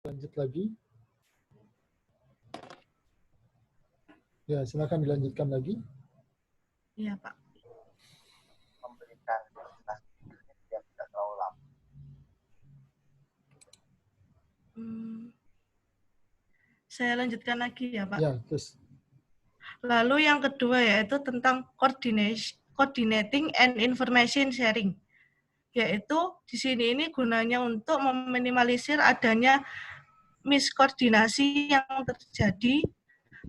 Lanjut lagi. Ya, silakan dilanjutkan lagi. Iya, Pak. Memberikan presentasi yang tidak terlalu lama. Saya lanjutkan lagi ya, Pak. Ya, terus. Lalu yang kedua yaitu tentang coordinating and information sharing. Yaitu di sini ini gunanya untuk meminimalisir adanya miskoordinasi yang terjadi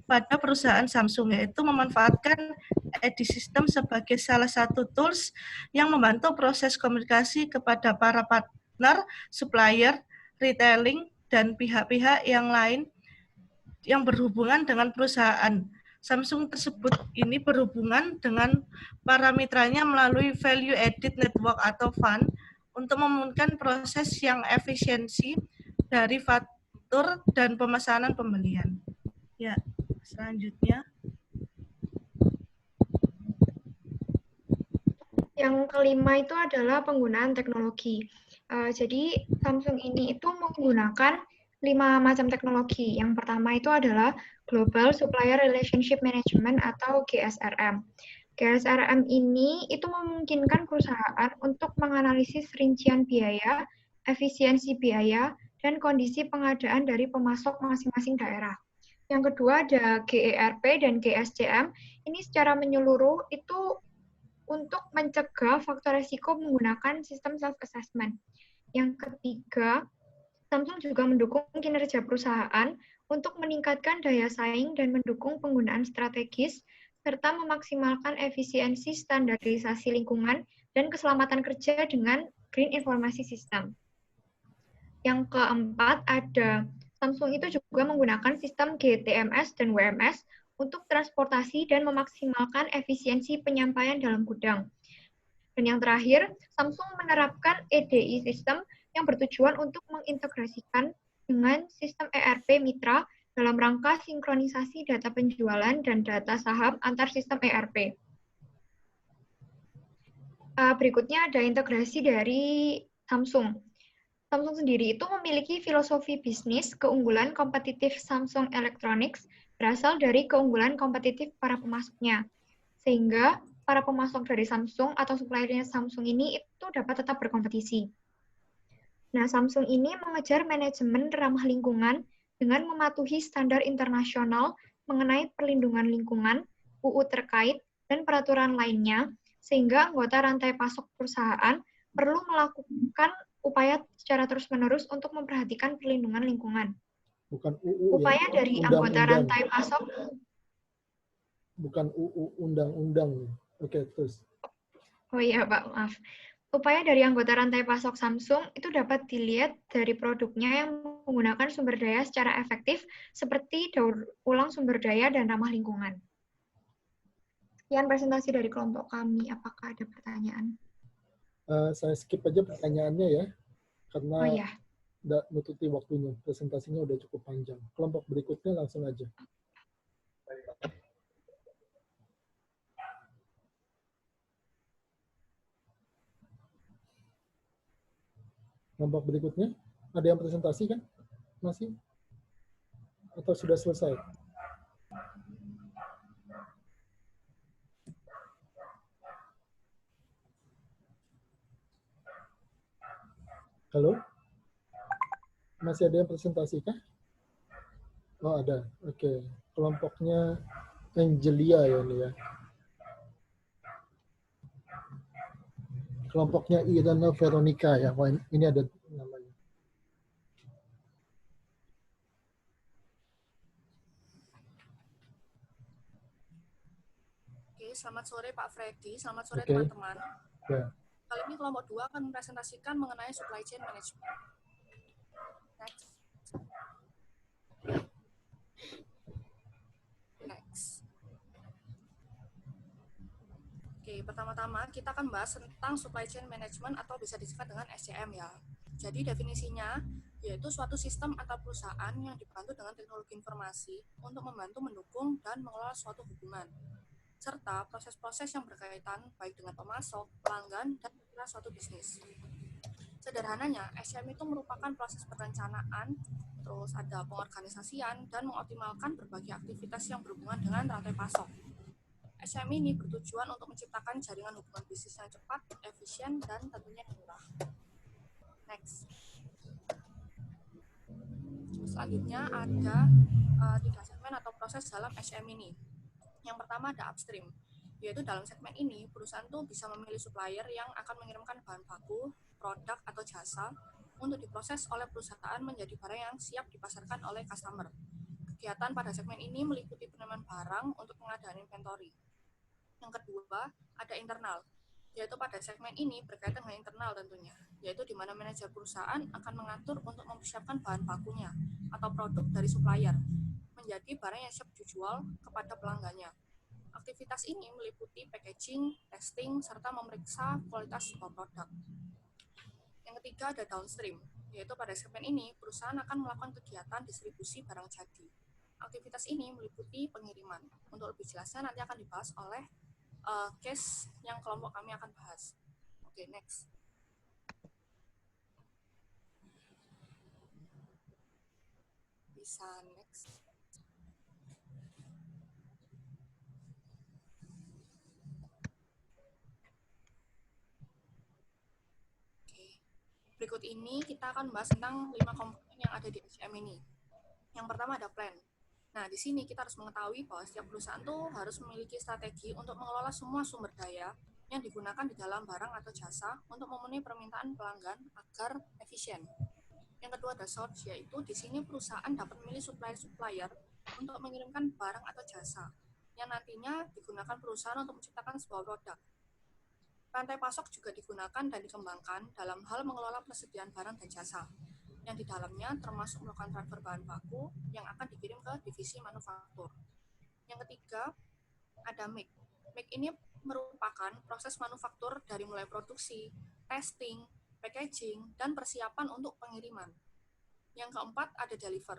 pada perusahaan Samsung, yaitu memanfaatkan EDI System sebagai salah satu tools yang membantu proses komunikasi kepada para partner, supplier, retailing, dan pihak-pihak yang lain yang berhubungan dengan perusahaan Samsung tersebut. Ini berhubungan dengan para mitranya melalui value added network atau VAN untuk memudahkan proses yang efisiensi dari faktur dan pemesanan pembelian. Ya, selanjutnya. Yang kelima itu adalah penggunaan teknologi. Jadi Samsung ini itu menggunakan 5 macam teknologi. Yang pertama itu adalah Global Supplier Relationship Management atau GSRM. GSRM ini itu memungkinkan perusahaan untuk menganalisis rincian biaya, efisiensi biaya, dan kondisi pengadaan dari pemasok masing-masing daerah. Yang kedua ada GERP dan GSCM. Ini secara menyeluruh itu untuk mencegah faktor risiko menggunakan sistem self-assessment. Yang ketiga, Samsung juga mendukung kinerja perusahaan untuk meningkatkan daya saing dan mendukung penggunaan strategis, serta memaksimalkan efisiensi standarisasi lingkungan dan keselamatan kerja dengan Green Information System. Yang keempat, ada Samsung itu juga menggunakan sistem GTMS dan WMS untuk transportasi dan memaksimalkan efisiensi penyampaian dalam gudang. Dan yang terakhir, Samsung menerapkan EDI System yang bertujuan untuk mengintegrasikan dengan sistem ERP mitra dalam rangka sinkronisasi data penjualan dan data saham antar sistem ERP. Berikutnya ada integrasi dari Samsung. Samsung sendiri itu memiliki filosofi bisnis keunggulan kompetitif Samsung Electronics berasal dari keunggulan kompetitif para pemasoknya. Sehingga para pemasok dari Samsung atau suppliernya Samsung ini itu dapat tetap berkompetisi. Nah, Samsung ini mengejar manajemen ramah lingkungan dengan mematuhi standar internasional mengenai perlindungan lingkungan, UU terkait, dan peraturan lainnya, sehingga anggota rantai pasok perusahaan perlu melakukan upaya secara terus-menerus untuk memperhatikan perlindungan lingkungan. Bukan UU upaya ya, dari anggota rantai pasok. Bukan UU undang-undang. Oke, terus. Oh iya, Pak, maaf. Upaya dari anggota rantai pasok Samsung itu dapat dilihat dari produknya yang menggunakan sumber daya secara efektif seperti daur ulang sumber daya dan ramah lingkungan. Sekian presentasi dari kelompok kami. Apakah ada pertanyaan? Saya skip aja pertanyaannya ya, karena udah nututi waktunya. Presentasinya udah cukup panjang. Kelompok berikutnya langsung aja. Kelompok berikutnya, ada yang presentasi kan? Masih? Atau sudah selesai? Halo? Masih ada yang presentasi kah? Oh, ada. Oke. Kelompoknya Angelia ya ini ya. Kelompoknya Irana Veronica ya. Wah, ini ada namanya. Oke, selamat sore Pak Freddy, selamat sore teman-teman. Ya. Kali ini kelompok 2 akan mempresentasikan mengenai supply chain management. Next. Oke, pertama-tama kita akan bahas tentang supply chain management atau bisa disingkat dengan SCM ya. Jadi definisinya yaitu suatu sistem atau perusahaan yang dibantu dengan teknologi informasi untuk membantu mendukung dan mengelola suatu hubungan, serta proses-proses yang berkaitan baik dengan pemasok, pelanggan, dan suatu bisnis. Sederhananya, SCM itu merupakan proses perencanaan terus ada pengorganisasian, dan mengoptimalkan berbagai aktivitas yang berhubungan dengan rantai pasok. SCM ini bertujuan untuk menciptakan jaringan hubungan bisnis yang cepat, efisien, dan tentunya murah. Next. Selanjutnya ada 3 segmen atau proses dalam SCM ini. Yang pertama ada upstream, yaitu dalam segmen ini perusahaan tuh bisa memilih supplier yang akan mengirimkan bahan baku, produk, atau jasa untuk diproses oleh perusahaan menjadi barang yang siap dipasarkan oleh customer. Kegiatan pada segmen ini meliputi penerimaan barang untuk pengadaan inventory. Yang kedua, ada internal, yaitu pada segmen ini berkaitan dengan internal tentunya, yaitu di mana manajer perusahaan akan mengatur untuk mempersiapkan bahan bakunya atau produk dari supplier menjadi barang yang siap dijual kepada pelanggannya. Aktivitas ini meliputi packaging, testing, serta memeriksa kualitas sebuah produk. Yang ketiga ada downstream, yaitu pada segmen ini perusahaan akan melakukan kegiatan distribusi barang jadi. Aktivitas ini meliputi pengiriman. Untuk lebih jelasnya nanti akan dibahas oleh case yang kelompok kami akan bahas. Oke, next. Bisa next. Oke. Berikut ini kita akan bahas tentang 5 komponen yang ada di SCM ini. Yang pertama ada plan. Nah, di sini kita harus mengetahui bahwa setiap perusahaan tuh harus memiliki strategi untuk mengelola semua sumber daya yang digunakan di dalam barang atau jasa untuk memenuhi permintaan pelanggan agar efisien. Yang kedua ada source, yaitu di sini perusahaan dapat memilih supplier untuk mengirimkan barang atau jasa yang nantinya digunakan perusahaan untuk menciptakan sebuah produk. Rantai pasok juga digunakan dan dikembangkan dalam hal mengelola persediaan barang dan jasa, yang di dalamnya termasuk melakukan transfer bahan baku yang akan dikirim ke divisi manufaktur. Yang ketiga, ada make. Make ini merupakan proses manufaktur dari mulai produksi, testing, packaging, dan persiapan untuk pengiriman. Yang keempat, ada deliver,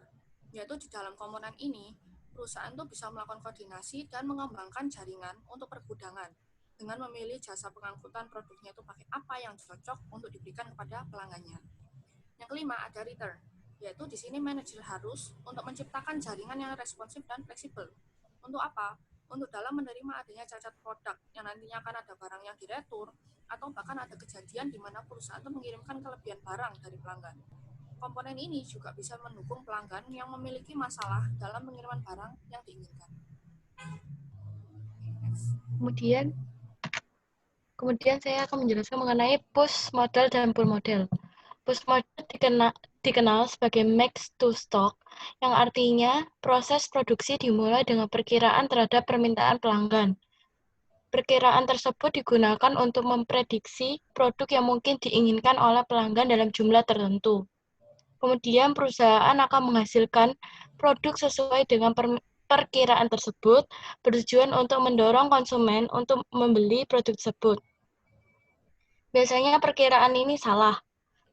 yaitu di dalam komponen ini, perusahaan tuh bisa melakukan koordinasi dan mengembangkan jaringan untuk pergudangan dengan memilih jasa pengangkutan produknya itu pakai apa yang cocok untuk diberikan kepada pelanggannya. Yang kelima ada return, yaitu di sini manajer harus untuk menciptakan jaringan yang responsif dan fleksibel. Untuk apa? Untuk dalam menerima adanya cacat produk yang nantinya akan ada barang yang diretur atau bahkan ada kejadian di mana perusahaan itu mengirimkan kelebihan barang dari pelanggan. Komponen ini juga bisa mendukung pelanggan yang memiliki masalah dalam pengiriman barang yang diinginkan. Kemudian saya akan menjelaskan mengenai push model dan pull model. Push model dikenal sebagai make to stock, yang artinya proses produksi dimulai dengan perkiraan terhadap permintaan pelanggan. Perkiraan tersebut digunakan untuk memprediksi produk yang mungkin diinginkan oleh pelanggan dalam jumlah tertentu. Kemudian perusahaan akan menghasilkan produk sesuai dengan perkiraan tersebut, bertujuan untuk mendorong konsumen untuk membeli produk tersebut. Biasanya perkiraan ini salah.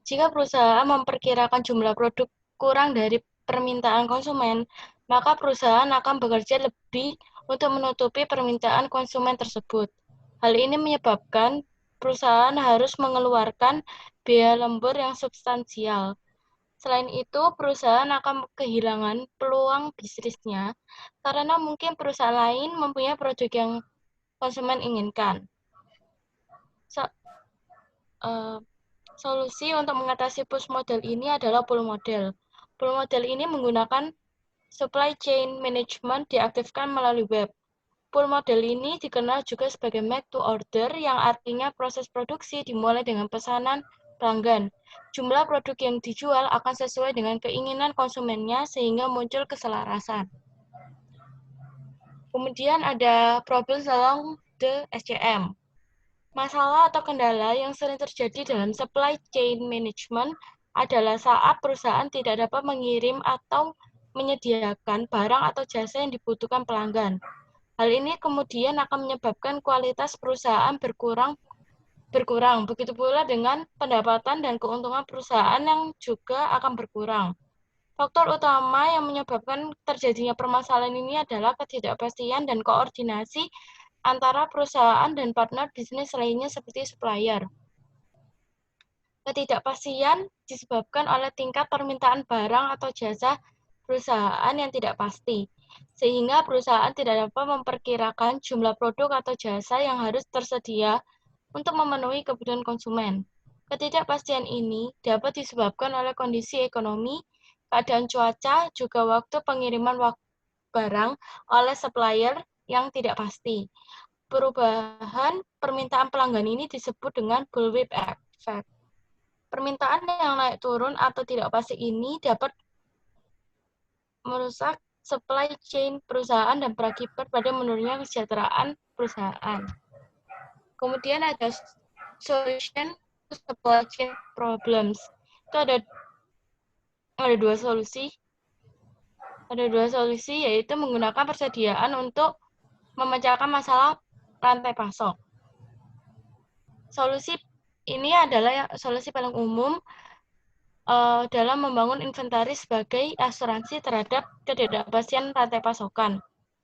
Jika perusahaan memperkirakan jumlah produk kurang dari permintaan konsumen, maka perusahaan akan bekerja lebih untuk menutupi permintaan konsumen tersebut. Hal ini menyebabkan perusahaan harus mengeluarkan biaya lembur yang substansial. Selain itu, perusahaan akan kehilangan peluang bisnisnya karena mungkin perusahaan lain mempunyai produk yang konsumen inginkan. Solusi untuk mengatasi push model ini adalah pull model. Pull model ini menggunakan supply chain management diaktifkan melalui web. Pull model ini dikenal juga sebagai make to order, yang artinya proses produksi dimulai dengan pesanan pelanggan. Jumlah produk yang dijual akan sesuai dengan keinginan konsumennya sehingga muncul keselarasan. Kemudian ada problem along the SCM. Masalah atau kendala yang sering terjadi dalam supply chain management adalah saat perusahaan tidak dapat mengirim atau menyediakan barang atau jasa yang dibutuhkan pelanggan. Hal ini kemudian akan menyebabkan kualitas perusahaan berkurang. Begitu pula dengan pendapatan dan keuntungan perusahaan yang juga akan berkurang. Faktor utama yang menyebabkan terjadinya permasalahan ini adalah ketidakpastian dan koordinasi antara perusahaan dan partner bisnis lainnya seperti supplier. Ketidakpastian disebabkan oleh tingkat permintaan barang atau jasa perusahaan yang tidak pasti, sehingga perusahaan tidak dapat memperkirakan jumlah produk atau jasa yang harus tersedia untuk memenuhi kebutuhan konsumen. Ketidakpastian ini dapat disebabkan oleh kondisi ekonomi, keadaan cuaca, juga waktu pengiriman barang oleh supplier yang tidak pasti. Perubahan permintaan pelanggan ini disebut dengan bullwhip effect. Permintaan yang naik turun atau tidak pasti ini dapat merusak supply chain perusahaan dan berakibat pada menurunnya kesejahteraan perusahaan. Kemudian ada solution to supply chain problems. Itu ada dua solusi. Ada dua solusi, yaitu menggunakan persediaan untuk memecahkan masalah rantai pasok. Solusi ini adalah solusi paling umum dalam membangun inventaris sebagai asuransi terhadap ketidakpastian rantai pasokan.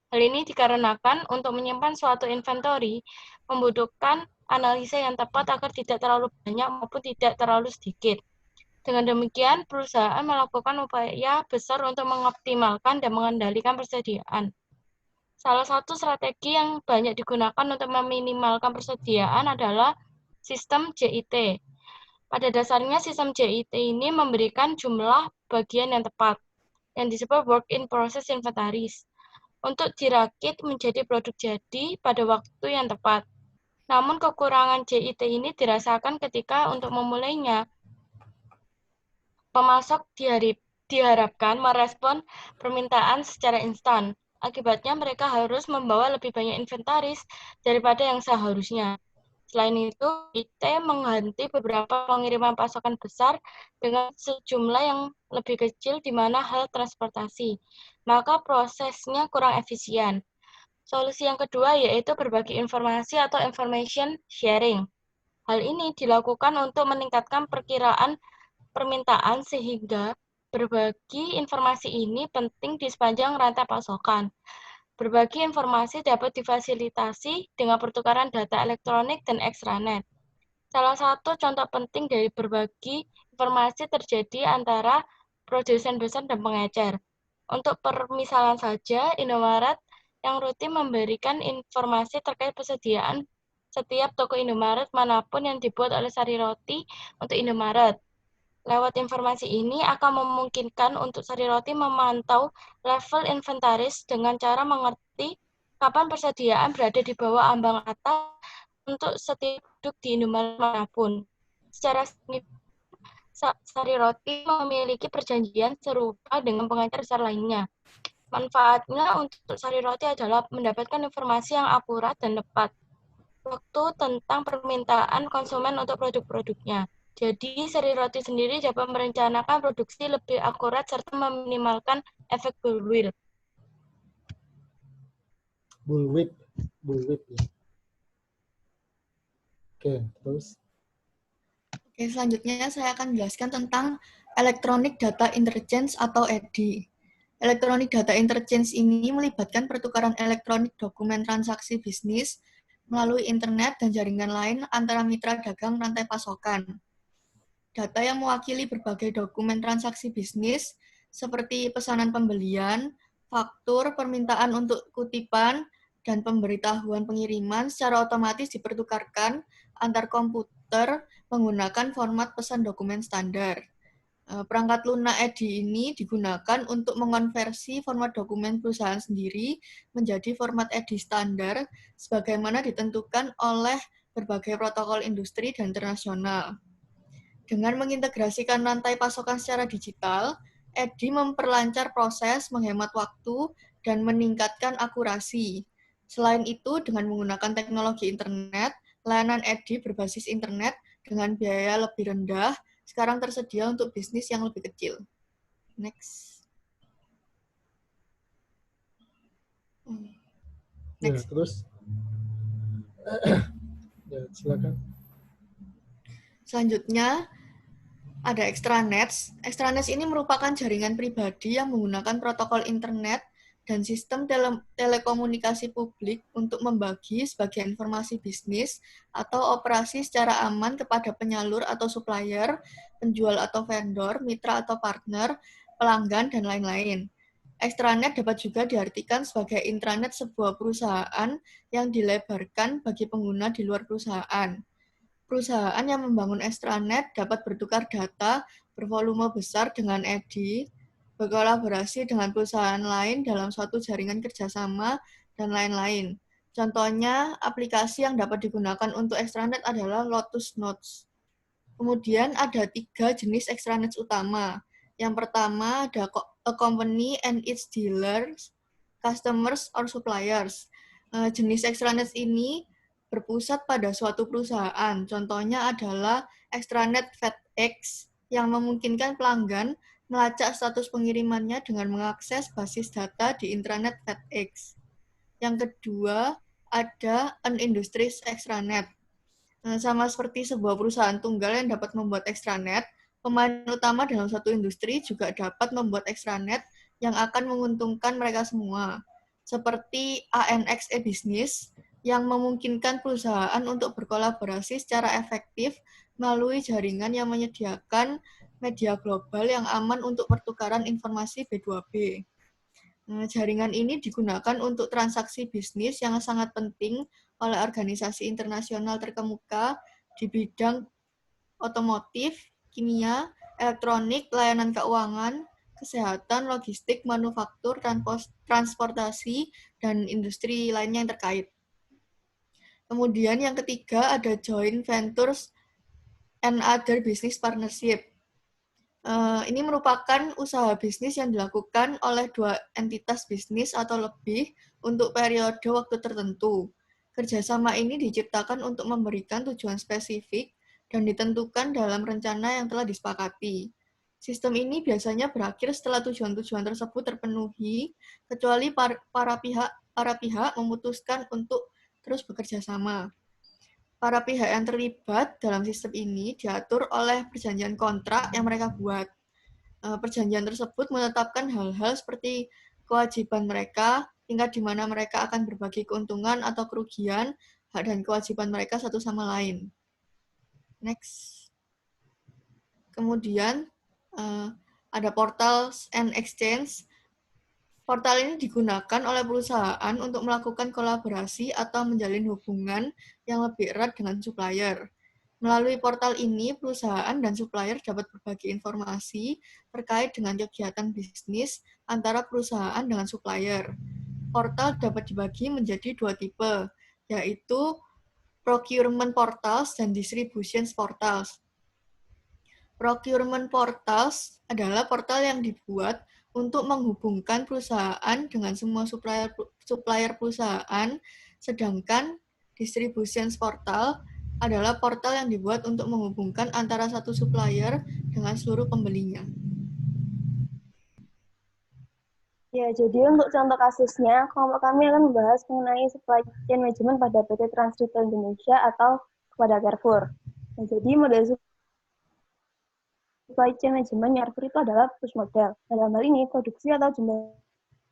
Hal ini dikarenakan untuk menyimpan suatu inventory membutuhkan analisa yang tepat agar tidak terlalu banyak maupun tidak terlalu sedikit. Dengan demikian, perusahaan melakukan upaya besar untuk mengoptimalkan dan mengendalikan persediaan. Salah satu strategi yang banyak digunakan untuk meminimalkan persediaan adalah sistem JIT. Pada dasarnya, sistem JIT ini memberikan jumlah bagian yang tepat, yang disebut work in process inventories, untuk dirakit menjadi produk jadi pada waktu yang tepat. Namun, kekurangan JIT ini dirasakan ketika untuk memulainya, pemasok diharapkan merespon permintaan secara instan. Akibatnya mereka harus membawa lebih banyak inventaris daripada yang seharusnya. Selain itu, IT mengganti beberapa pengiriman pasokan besar dengan sejumlah yang lebih kecil di mana hal transportasi. Maka prosesnya kurang efisien. Solusi yang kedua yaitu berbagi informasi atau information sharing. Hal ini dilakukan untuk meningkatkan perkiraan permintaan sehingga berbagi informasi ini penting di sepanjang rantai pasokan. Berbagi informasi dapat difasilitasi dengan pertukaran data elektronik dan extranet. Salah satu contoh penting dari berbagi informasi terjadi antara produsen besar dan pengecer. Untuk permisalan saja, Indomaret yang rutin memberikan informasi terkait persediaan setiap toko Indomaret manapun yang dibuat oleh Sari Roti untuk Indomaret. Lewat informasi ini akan memungkinkan untuk Sari Roti memantau level inventaris dengan cara mengerti kapan persediaan berada di bawah ambang atas untuk setiap produk di Indomaret manapun. Secara Sari Roti memiliki perjanjian serupa dengan pengecer besar lainnya. Manfaatnya untuk Sari Roti adalah mendapatkan informasi yang akurat dan tepat waktu tentang permintaan konsumen untuk produk-produknya. Jadi, Sari Roti sendiri dapat merencanakan produksi lebih akurat serta meminimalkan efek bullwhip. Bullwhip ya. Oke, terus. Oke, selanjutnya saya akan menjelaskan tentang Electronic Data Interchange atau EDI. Electronic Data Interchange ini melibatkan pertukaran elektronik dokumen transaksi bisnis melalui internet dan jaringan lain antara mitra dagang rantai pasokan. Data yang mewakili berbagai dokumen transaksi bisnis seperti pesanan pembelian, faktur, permintaan untuk kutipan, dan pemberitahuan pengiriman secara otomatis dipertukarkan antar komputer menggunakan format pesan dokumen standar. Perangkat lunak EDI ini digunakan untuk mengonversi format dokumen perusahaan sendiri menjadi format EDI standar sebagaimana ditentukan oleh berbagai protokol industri dan internasional. Dengan mengintegrasikan rantai pasokan secara digital, EDI memperlancar proses, menghemat waktu, dan meningkatkan akurasi. Selain itu, dengan menggunakan teknologi internet, layanan EDI berbasis internet dengan biaya lebih rendah sekarang tersedia untuk bisnis yang lebih kecil. Next. Ya, terus. Ya, silakan. Selanjutnya, ada extranets. Extranets ini merupakan jaringan pribadi yang menggunakan protokol internet dan sistem telekomunikasi publik untuk membagi sebagai informasi bisnis atau operasi secara aman kepada penyalur atau supplier, penjual atau vendor, mitra atau partner, pelanggan, dan lain-lain. Extranet dapat juga diartikan sebagai intranet sebuah perusahaan yang dilebarkan bagi pengguna di luar perusahaan. Perusahaan yang membangun extranet dapat bertukar data bervolume besar dengan EDI, berkolaborasi dengan perusahaan lain dalam suatu jaringan kerjasama, dan lain-lain. Contohnya, aplikasi yang dapat digunakan untuk extranet adalah Lotus Notes. Kemudian ada 3 jenis extranet utama. Yang pertama ada a company and its dealers, customers, or suppliers. Jenis extranet ini berpusat pada suatu perusahaan. Contohnya adalah extranet FedEx yang memungkinkan pelanggan melacak status pengirimannya dengan mengakses basis data di intranet FedEx. Yang kedua, ada an industries extranet. Sama seperti sebuah perusahaan tunggal yang dapat membuat extranet, pemain utama dalam suatu industri juga dapat membuat extranet yang akan menguntungkan mereka semua. Seperti ANX e-Business, yang memungkinkan perusahaan untuk berkolaborasi secara efektif melalui jaringan yang menyediakan media global yang aman untuk pertukaran informasi B2B. Jaringan ini digunakan untuk transaksi bisnis yang sangat penting oleh organisasi internasional terkemuka di bidang otomotif, kimia, elektronik, layanan keuangan, kesehatan, logistik, manufaktur, transportasi, dan industri lainnya yang terkait. Kemudian yang ketiga ada joint ventures and other business partnership. Ini merupakan usaha bisnis yang dilakukan oleh 2 entitas bisnis atau lebih untuk periode waktu tertentu. Kerjasama ini diciptakan untuk memberikan tujuan spesifik dan ditentukan dalam rencana yang telah disepakati. Sistem ini biasanya berakhir setelah tujuan-tujuan tersebut terpenuhi, kecuali para pihak memutuskan untuk terus bekerja sama. Para pihak yang terlibat dalam sistem ini diatur oleh perjanjian kontrak yang mereka buat. Perjanjian tersebut menetapkan hal-hal seperti kewajiban mereka, tingkat di mana mereka akan berbagi keuntungan atau kerugian, hak dan kewajiban mereka satu sama lain. Next. Kemudian ada portals and exchange. Portal ini digunakan oleh perusahaan untuk melakukan kolaborasi atau menjalin hubungan yang lebih erat dengan supplier. Melalui portal ini, perusahaan dan supplier dapat berbagi informasi terkait dengan kegiatan bisnis antara perusahaan dengan supplier. Portal dapat dibagi menjadi 2 tipe, yaitu procurement portals dan distribution portals. Procurement portals adalah portal yang dibuat untuk menghubungkan perusahaan dengan semua supplier perusahaan, sedangkan distribution portal adalah portal yang dibuat untuk menghubungkan antara satu supplier dengan seluruh pembelinya. Ya, jadi untuk contoh kasusnya, kelompok kami akan membahas mengenai supply chain management pada PT Trans Retail Indonesia atau kepada Carrefour. Nah, jadi model supply chain management Carrefour itu adalah push model. Dalam hal ini, produksi atau jumlah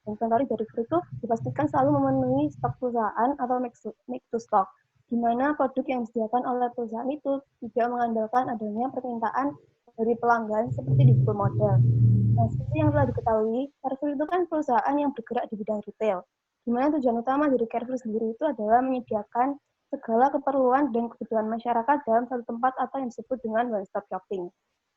inventory dari Carrefour itu dipastikan selalu memenuhi stok perusahaan atau make to stock, di mana produk yang disediakan oleh perusahaan itu tidak mengandalkan adanya permintaan dari pelanggan seperti di full model. Nah, seperti yang telah diketahui, Carrefour itu kan perusahaan yang bergerak di bidang retail, di mana tujuan utama dari Carrefour sendiri itu adalah menyediakan segala keperluan dan kebutuhan masyarakat dalam satu tempat atau yang disebut dengan one-stop shopping.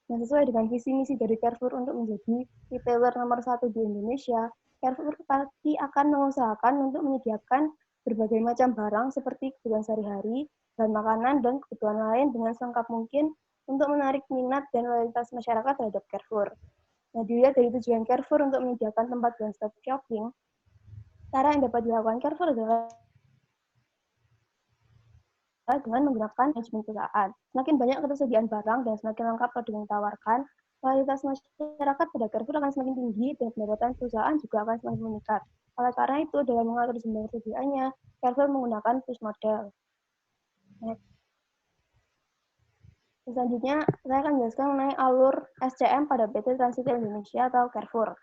Nah, sesuai dengan visi misi dari Carrefour untuk menjadi retailer nomor 1 di Indonesia, Carrefour pasti akan mengusahakan untuk menyediakan berbagai macam barang seperti kebutuhan sehari-hari, bahan makanan, dan kebutuhan lain dengan selengkap mungkin untuk menarik minat dan loyalitas masyarakat terhadap Carrefour. Nah, dilihat dari tujuan Carrefour untuk menyediakan tempat one-stop shopping, cara yang dapat dilakukan Carrefour adalah dengan menggunakan manajemen perusahaan. Semakin banyak ketersediaan barang dan semakin lengkap produk yang ditawarkan, loyalitas masyarakat pada Carrefour akan semakin tinggi dan pendapatan perusahaan juga akan semakin meningkat. Oleh karena itu, dalam mengatur jumlah persediaannya, Carrefour menggunakan push model. Selanjutnya, saya akan menjelaskan mengenai alur SCM pada PT Trans Retail Indonesia atau Carrefour.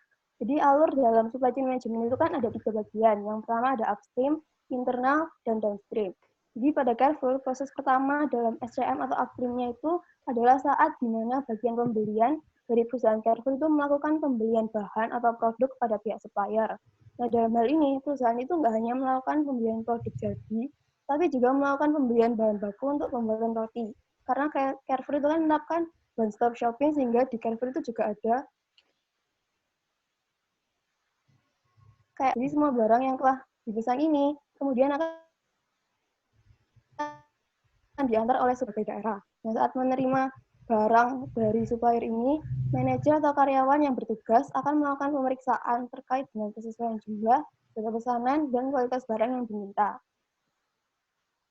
Jadi alur dalam supply chain management itu kan ada 3 bagian. Yang pertama ada upstream, internal, dan downstream. Jadi pada Carrefour, proses pertama dalam SCM atau upstream-nya itu adalah saat di mana bagian pembelian dari perusahaan Carrefour itu melakukan pembelian bahan atau produk pada pihak supplier. Nah, dalam hal ini, perusahaan itu nggak hanya melakukan pembelian produk jadi, tapi juga melakukan pembelian bahan baku untuk pembuatan roti. Karena Carrefour itu kan menerapkan one-stop shopping, sehingga di Carrefour itu juga ada jadi semua barang yang telah dipesan ini kemudian akan diantar oleh sebagai daerah. Nah, saat menerima barang dari supplier ini, manajer atau karyawan yang bertugas akan melakukan pemeriksaan terkait dengan kesesuaian jumlah, data pesanan, dan kualitas barang yang diminta.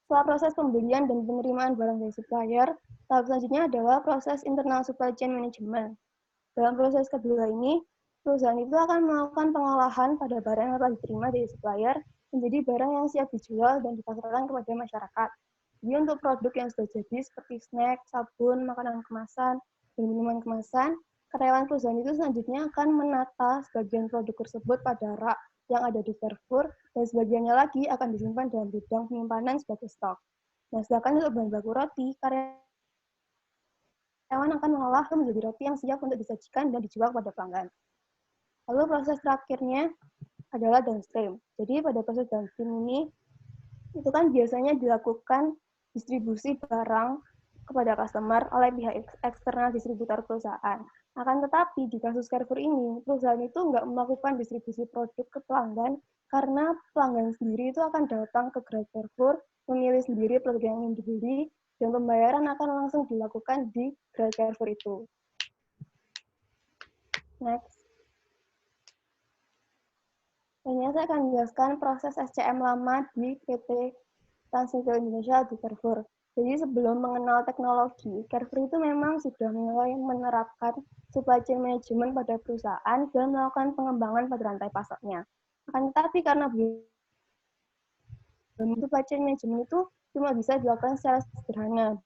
Setelah proses pembelian dan penerimaan barang dari supplier, tahap selanjutnya adalah proses internal supply chain management. Dalam proses kedua ini, perusahaan itu akan melakukan pengolahan pada barang yang telah diterima dari supplier menjadi barang yang siap dijual dan dipasarkan kepada masyarakat. Jadi untuk produk yang sudah jadi seperti snack, sabun, makanan kemasan, dan minuman kemasan, karyawan perusahaan itu selanjutnya akan menata sebagian produk tersebut pada rak yang ada di Carrefour, dan sebagiannya lagi akan disimpan dalam gudang penyimpanan sebagai stok. Nah, sedangkan untuk bahan baku roti, karyawan akan mengolah menjadi roti yang siap untuk disajikan dan dijual kepada pelanggan. Lalu proses terakhirnya adalah downstream. Jadi pada proses downstream ini, itu kan biasanya dilakukan distribusi barang kepada customer oleh pihak eksternal distributor perusahaan. Akan tetapi di kasus Carrefour ini, perusahaan itu nggak melakukan distribusi produk ke pelanggan karena pelanggan sendiri itu akan datang ke gerai Carrefour, memilih sendiri produk yang ingin dibeli, dan pembayaran akan langsung dilakukan di gerai Carrefour itu. Next. Selanjutnya saya akan menjelaskan proses SCM lama di PT Trans Retail Indonesia di Carrefour. Jadi sebelum mengenal teknologi, Carrefour itu memang sudah mulai menerapkan supply chain management pada perusahaan dan melakukan pengembangan pada rantai pasoknya. Akan tetapi karena supply chain management itu cuma bisa dilakukan secara sederhana,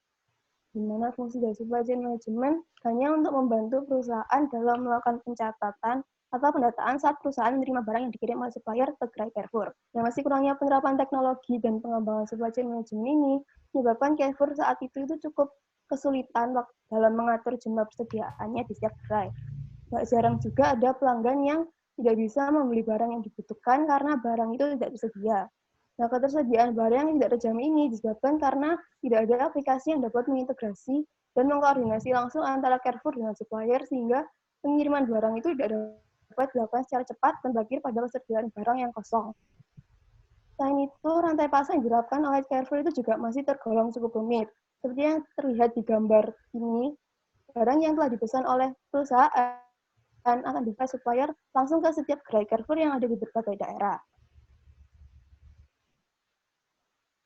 di mana fungsi dari supply chain management hanya untuk membantu perusahaan dalam melakukan pencatatan atau pendataan saat perusahaan menerima barang yang dikirim oleh supplier ke gerai Carrefour. Nah, masih kurangnya penerapan teknologi dan pengembangan supply chain management ini menyebabkan Carrefour saat itu cukup kesulitan dalam mengatur jumlah persediaannya di setiap gerai. Nah, jarang juga ada pelanggan yang tidak bisa membeli barang yang dibutuhkan karena barang itu tidak tersedia. Nah, ketersediaan barang yang tidak terjamin ini disebabkan karena tidak ada aplikasi yang dapat mengintegrasi dan mengkoordinasi langsung antara Carrefour dengan supplier, sehingga pengiriman barang itu tidak dapat dilakukan secara cepat dan berakhir pada persediaan barang yang kosong. Selain itu, rantai pasok yang diterapkan oleh Carrefour itu juga masih tergolong cukup rumit. Seperti yang terlihat di gambar ini, barang yang telah dipesan oleh perusahaan akan dikirim supplier langsung ke setiap gerai Carrefour yang ada di berbagai daerah.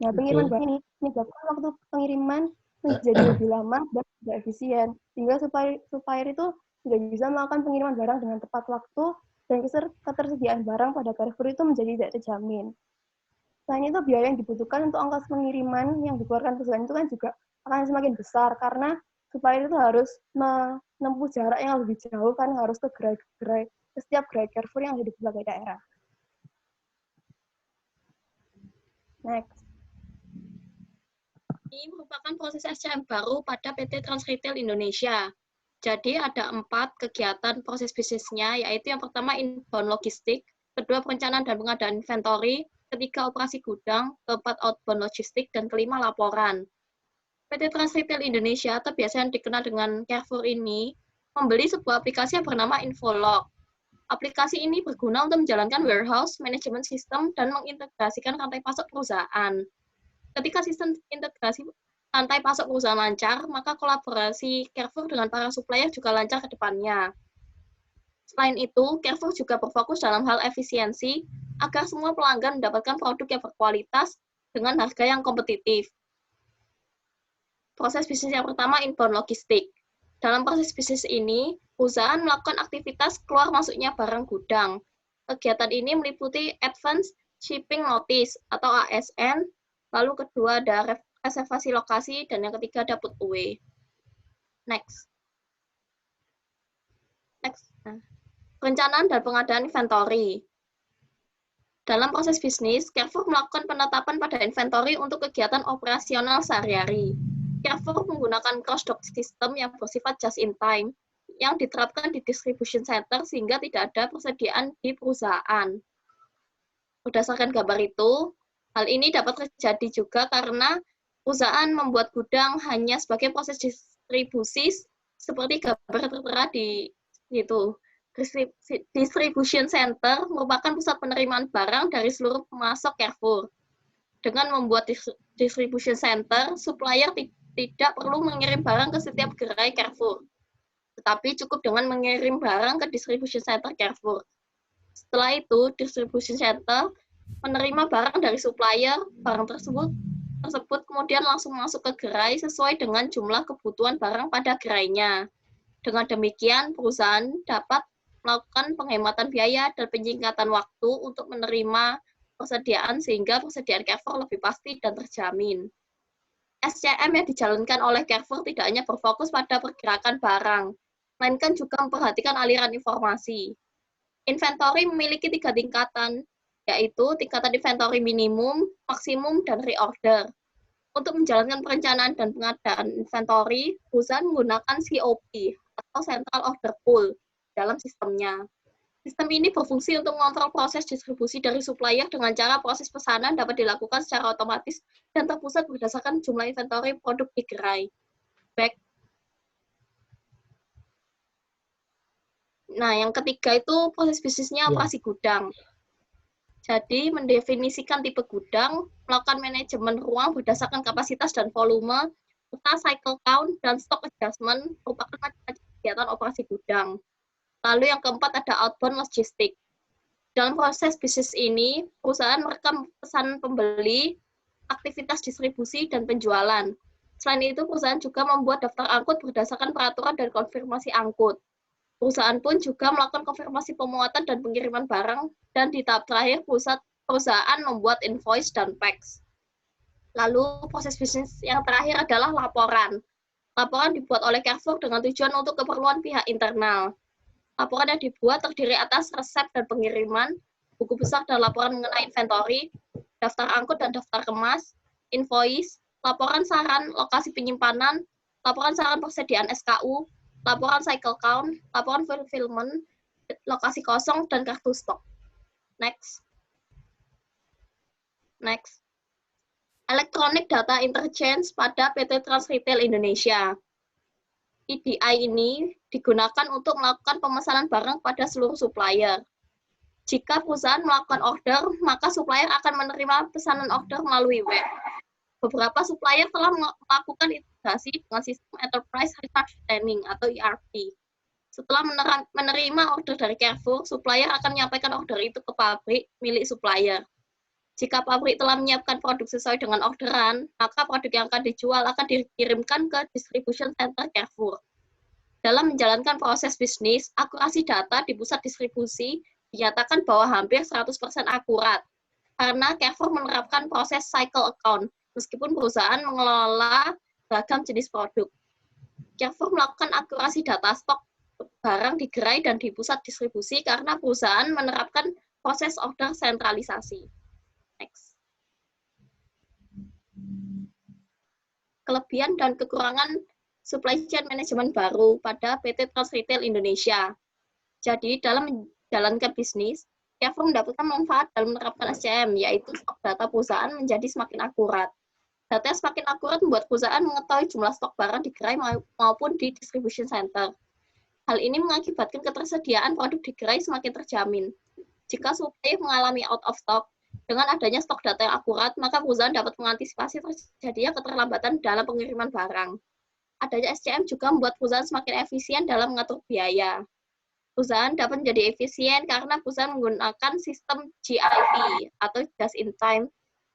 Nah, pengiriman barang ini menyebabkan waktu pengiriman menjadi lebih lama dan tidak efisien, sehingga supplier itu tidak bisa melakukan pengiriman barang dengan tepat waktu, dan ketersediaan barang pada Carrefour itu menjadi tidak terjamin. Selain itu, biaya yang dibutuhkan untuk ongkos pengiriman yang dikeluarkan perusahaan itu kan juga akan semakin besar, karena supplier itu harus menempuh jarak yang lebih jauh, kan harus ke setiap gerai Carrefour yang ada di berbagai daerah. Next. Ini merupakan proses SCM baru pada PT Trans Retail Indonesia. Jadi ada 4 kegiatan proses bisnisnya, yaitu yang pertama inbound logistik, kedua perencanaan dan pengadaan inventory, ketiga operasi gudang, keempat outbound logistik, dan kelima laporan. PT Trans Retail Indonesia atau biasa yang dikenal dengan Carrefour ini membeli sebuah aplikasi yang bernama Infolog. Aplikasi ini berguna untuk menjalankan warehouse, management system, dan mengintegrasikan rantai pasok perusahaan. Ketika sistem integrasi rantai pasok perusahaan lancar, maka kolaborasi Carrefour dengan para supplier juga lancar ke depannya. Selain itu, Carrefour juga berfokus dalam hal efisiensi agar semua pelanggan mendapatkan produk yang berkualitas dengan harga yang kompetitif. Proses bisnis yang pertama, inbound logistik. Dalam proses bisnis ini, perusahaan melakukan aktivitas keluar masuknya barang gudang. Kegiatan ini meliputi Advance Shipping Notice atau ASN, lalu kedua ada reservasi lokasi, dan yang ketiga ada put away. Next. Nah. Perencanaan dan pengadaan inventory. Dalam proses bisnis, Carrefour melakukan penetapan pada inventory untuk kegiatan operasional sehari-hari. Carrefour menggunakan cross-dock system yang bersifat just-in-time, yang diterapkan di distribution center sehingga tidak ada persediaan di perusahaan. Berdasarkan gambar itu, hal ini dapat terjadi juga karena perusahaan membuat gudang hanya sebagai proses distribusi seperti gambar tertera di situ. Distribution center merupakan pusat penerimaan barang dari seluruh pemasok Carrefour. Dengan membuat distribution center, supplier tidak perlu mengirim barang ke setiap gerai Carrefour, tetapi cukup dengan mengirim barang ke distribution center Carrefour. Setelah itu, distribution center menerima barang dari supplier, barang tersebut kemudian langsung masuk ke gerai sesuai dengan jumlah kebutuhan barang pada gerainya. Dengan demikian, perusahaan dapat melakukan penghematan biaya dan penyingkatan waktu untuk menerima persediaan sehingga persediaan Carrefour lebih pasti dan terjamin. SCM yang dijalankan oleh Carrefour tidak hanya berfokus pada pergerakan barang, melainkan juga memperhatikan aliran informasi. Inventory memiliki 3 tingkatan, yaitu tingkatan inventory minimum, maksimum, dan reorder. Untuk menjalankan perencanaan dan pengadaan inventory, perusahaan menggunakan COP atau Central Order Pool dalam sistemnya. Sistem ini berfungsi untuk mengontrol proses distribusi dari supplier dengan cara proses pesanan dapat dilakukan secara otomatis dan terpusat berdasarkan jumlah inventory produk di gerai. Nah, yang ketiga itu proses bisnisnya operasi gudang. Jadi, mendefinisikan tipe gudang, melakukan manajemen ruang berdasarkan kapasitas dan volume, serta cycle count dan stock adjustment merupakan macam-macam kegiatan operasi gudang. Lalu yang keempat ada outbound logistik. Dalam proses bisnis ini, perusahaan merekam pesan pembeli, aktivitas distribusi, dan penjualan. Selain itu, perusahaan juga membuat daftar angkut berdasarkan peraturan dan konfirmasi angkut. Perusahaan pun juga melakukan konfirmasi pemuatan dan pengiriman barang, dan di tahap terakhir, perusahaan membuat invoice dan PAX. Lalu, proses bisnis yang terakhir adalah laporan. Laporan dibuat oleh Carrefour dengan tujuan untuk keperluan pihak internal. Laporan yang dibuat terdiri atas resep dan pengiriman, buku besar dan laporan mengenai inventory, daftar angkut dan daftar kemas, invoice, laporan saran lokasi penyimpanan, laporan saran persediaan SKU, laporan cycle count, laporan fulfillment, lokasi kosong, dan kartu stok. Next. Electronic Data Interchange pada PT Trans Retail Indonesia. EDI ini digunakan untuk melakukan pemesanan barang pada seluruh supplier. Jika perusahaan melakukan order, maka supplier akan menerima pesanan order melalui web. Beberapa supplier telah melakukan integrasi dengan sistem Enterprise Resource Planning atau ERP. Setelah menerima order dari Carrefour, supplier akan menyampaikan order itu ke pabrik milik supplier. Jika pabrik telah menyiapkan produk sesuai dengan orderan, maka produk yang akan dijual akan dikirimkan ke distribution center Carrefour. Dalam menjalankan proses bisnis, akurasi data di pusat distribusi dinyatakan bahwa hampir 100% akurat, karena Carrefour menerapkan proses cycle account, meskipun perusahaan mengelola beragam jenis produk. Carrefour melakukan akurasi data stok barang di gerai dan di pusat distribusi karena perusahaan menerapkan proses order sentralisasi. Next. Kelebihan dan kekurangan supply chain management baru pada PT Trans Retail Indonesia. Jadi, dalam menjalankan bisnis, Carrefour mendapatkan manfaat dalam menerapkan SCM, yaitu stok data perusahaan menjadi semakin akurat. Data yang semakin akurat membuat perusahaan mengetahui jumlah stok barang di gerai maupun di distribution center. Hal ini mengakibatkan ketersediaan produk di gerai semakin terjamin. Jika supplier mengalami out of stock, dengan adanya stok data yang akurat, maka perusahaan dapat mengantisipasi terjadinya keterlambatan dalam pengiriman barang. Adanya SCM juga membuat perusahaan semakin efisien dalam mengatur biaya. Perusahaan dapat menjadi efisien karena perusahaan menggunakan sistem GIP atau just in time,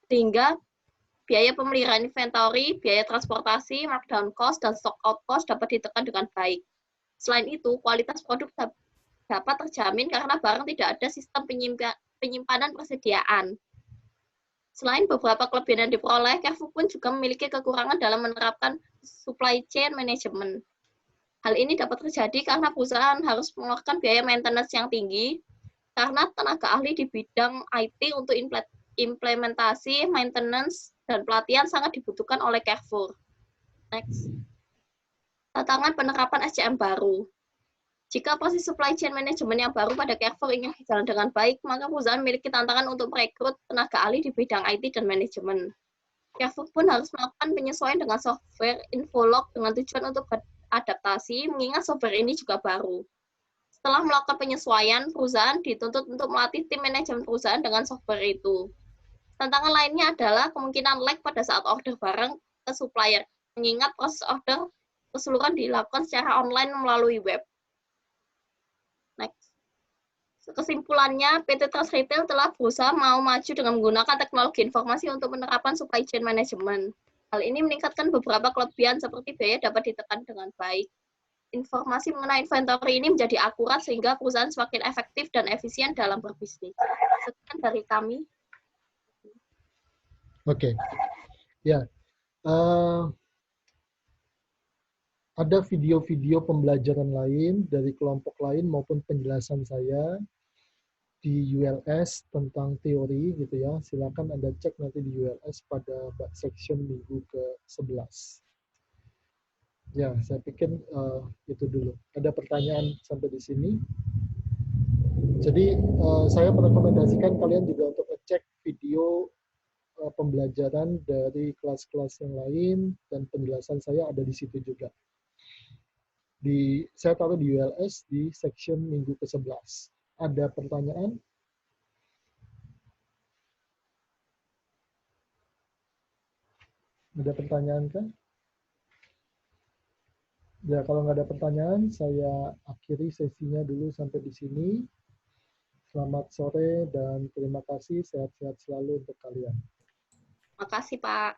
sehingga biaya pemeliharaan inventory, biaya transportasi, markdown cost, dan stock out cost dapat ditekan dengan baik. Selain itu, kualitas produk dapat terjamin karena barang tidak ada sistem penyimpanan persediaan. Selain beberapa kelebihan yang diperoleh, Carrefour pun juga memiliki kekurangan dalam menerapkan supply chain management. Hal ini dapat terjadi karena perusahaan harus mengeluarkan biaya maintenance yang tinggi karena tenaga ahli di bidang IT untuk implementasi, maintenance, dan pelatihan sangat dibutuhkan oleh Carrefour. Next. Tantangan penerapan SCM baru. Jika posisi supply chain management yang baru pada Carrefour ingin berjalan dengan baik, maka perusahaan memiliki tantangan untuk merekrut tenaga ahli di bidang IT dan manajemen. Carrefour pun harus melakukan penyesuaian dengan software Infolog dengan tujuan untuk beradaptasi, mengingat software ini juga baru. Setelah melakukan penyesuaian, perusahaan dituntut untuk melatih tim manajemen perusahaan dengan software itu. Tantangan lainnya adalah kemungkinan lag pada saat order barang ke supplier, mengingat proses order keseluruhan dilakukan secara online melalui web. Next. Kesimpulannya, PT Trans Retail telah berusaha mau maju dengan menggunakan teknologi informasi untuk penerapan supply chain management. Hal ini meningkatkan beberapa kelebihan seperti biaya dapat ditekan dengan baik. Informasi mengenai inventory ini menjadi akurat sehingga perusahaan semakin efektif dan efisien dalam berbisnis. Sekian dari kami. Oke. Ya. Ada video-video pembelajaran lain dari kelompok lain maupun penjelasan saya di ULS tentang teori gitu ya. Silakan Anda cek nanti di ULS pada section minggu ke-11. Ya, saya pikir itu dulu. Ada pertanyaan sampai di sini? Jadi saya merekomendasikan kalian juga untuk ngecek video pembelajaran dari kelas-kelas yang lain dan penjelasan saya ada di situ juga. Saya taruh di ULS di section minggu ke-11. Ada pertanyaan? Ada pertanyaan kan? Ya, kalau nggak ada pertanyaan, saya akhiri sesinya dulu sampai di sini. Selamat sore dan terima kasih. Sehat-sehat selalu untuk kalian. Terima kasih, Pak.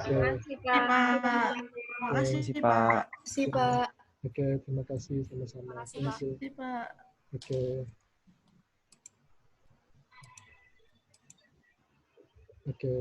Terima kasih, Pak. Terima kasih, Pak. Terima kasih, Pak. Oke, terima kasih sama-sama. Terima kasih, Pak. Oke. Oke.